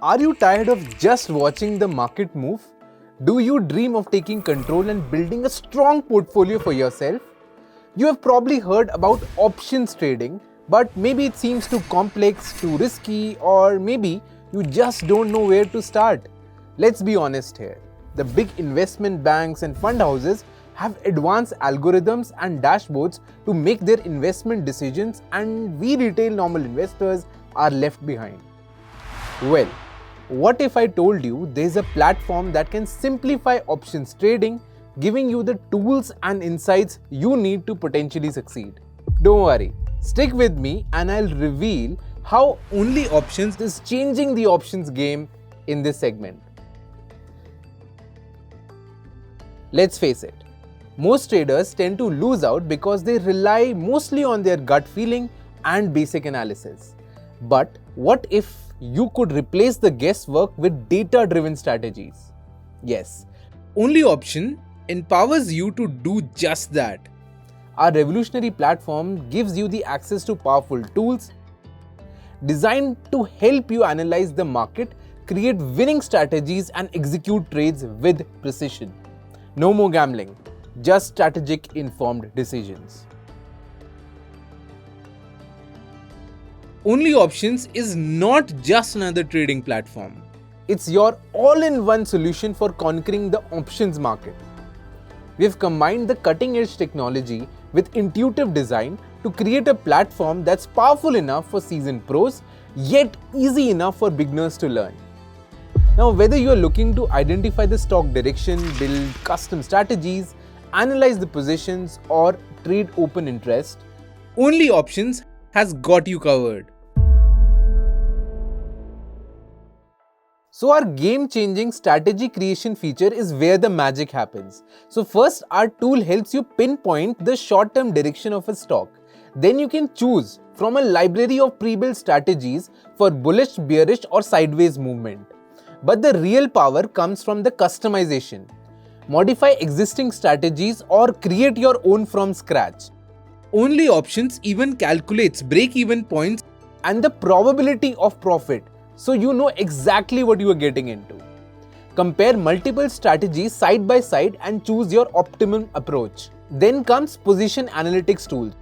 Are you tired of just watching the market move? Do you dream of taking control and building a strong portfolio for yourself? You have probably heard about options trading, but maybe it seems too complex, too risky, or maybe you just don't know where to start. Let's be honest here. The big investment banks and fund houses have advanced algorithms and dashboards to make their investment decisions, and we retail normal investors are left behind. Well, what if I told you there's a platform that can simplify options trading, giving you the tools and insights you need to potentially succeed? Don't worry, stick with me and I'll reveal how 1LYOptions is changing the options game in this segment. Let's face it, most traders tend to lose out because they rely mostly on their gut feeling and basic analysis. But what if you could replace the guesswork with data-driven strategies? Yes, 1LYOptions empowers you to do just that. Our revolutionary platform gives you the access to powerful tools designed to help you analyze the market, create winning strategies, and execute trades with precision. No more gambling, just strategic informed decisions. 1LYOptions is not just another trading platform. It's your all-in-one solution for conquering the options market. We've combined the cutting-edge technology with intuitive design to create a platform that's powerful enough for seasoned pros, yet easy enough for beginners to learn. Now, whether you're looking to identify the stock direction, build custom strategies, analyze the positions, or trade open interest, 1LYOptions has got you covered. So our game-changing strategy creation feature is where the magic happens. So first, our tool helps you pinpoint the short-term direction of a stock. Then you can choose from a library of pre-built strategies for bullish, bearish, or sideways movement. But the real power comes from the customization. Modify existing strategies or create your own from scratch. 1LYOptions even calculates break-even points and the probability of profit, so you know exactly what you are getting into. Compare multiple strategies side by side and choose your optimum approach. Then comes position analytics tool.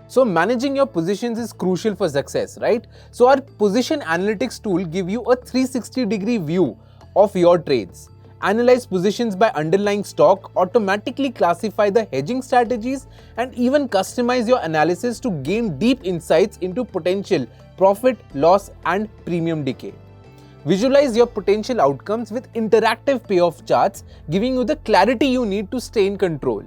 So managing your positions is crucial for success, right? So our position analytics tool gives you a 360-degree view of your trades. Analyze positions by underlying stock, automatically classify the hedging strategies, and even customize your analysis to gain deep insights into potential profit, loss, and premium decay. Visualize your potential outcomes with interactive payoff charts, giving you the clarity you need to stay in control.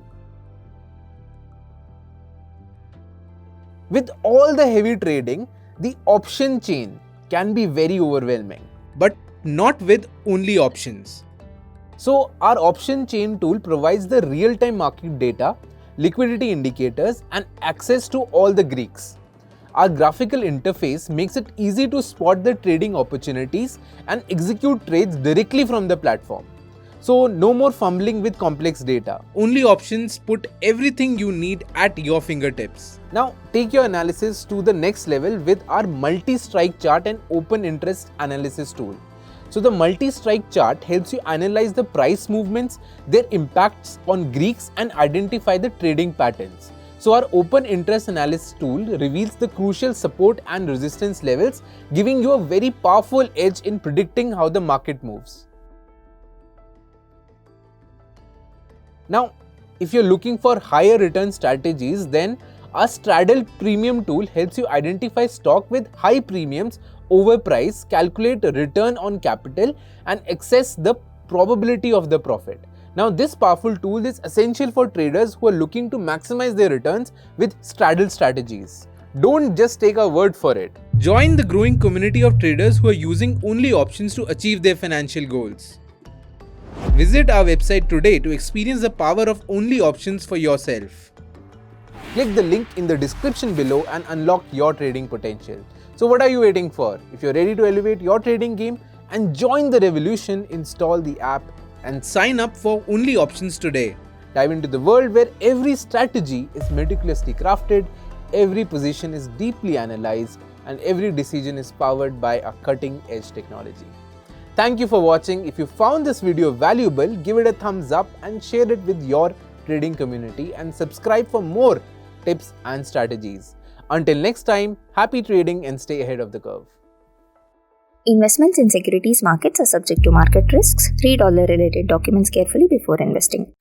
With all the heavy trading, the option chain can be very overwhelming, but not with 1LYOptions. So our option chain tool provides the real-time market data, liquidity indicators, and access to all the Greeks. Our graphical interface makes it easy to spot the trading opportunities and execute trades directly from the platform. So no more fumbling with complex data. 1LYOptions put everything you need at your fingertips. Now take your analysis to the next level with our multi-strike chart and open interest analysis tool. So the multi-strike chart helps you analyze the price movements, their impacts on Greeks, and identify the trading patterns. So our open interest analysis tool reveals the crucial support and resistance levels, giving you a very powerful edge in predicting how the market moves. Now, if you're looking for higher return strategies, then our Straddle Premium tool helps you identify stock with high premiums over price, calculate return on capital, and assess the probability of the profit. Now, this powerful tool is essential for traders who are looking to maximize their returns with straddle strategies. Don't just take our word for it. Join the growing community of traders who are using 1LYOptions to achieve their financial goals. Visit our website today to experience the power of 1LYOptions for yourself. Click the link in the description below and unlock your trading potential. So what are you waiting for? If you're ready to elevate your trading game and join the revolution, install the app and sign up for 1LYOptions today. Dive into the world where every strategy is meticulously crafted, every position is deeply analyzed, and every decision is powered by a cutting-edge technology. Thank you for watching. If you found this video valuable, give it a thumbs up and share it with your trading community, and subscribe for more tips and strategies. Until next time, happy trading and stay ahead of the curve. Investments in securities markets are subject to market risks. Read all the related documents carefully before investing.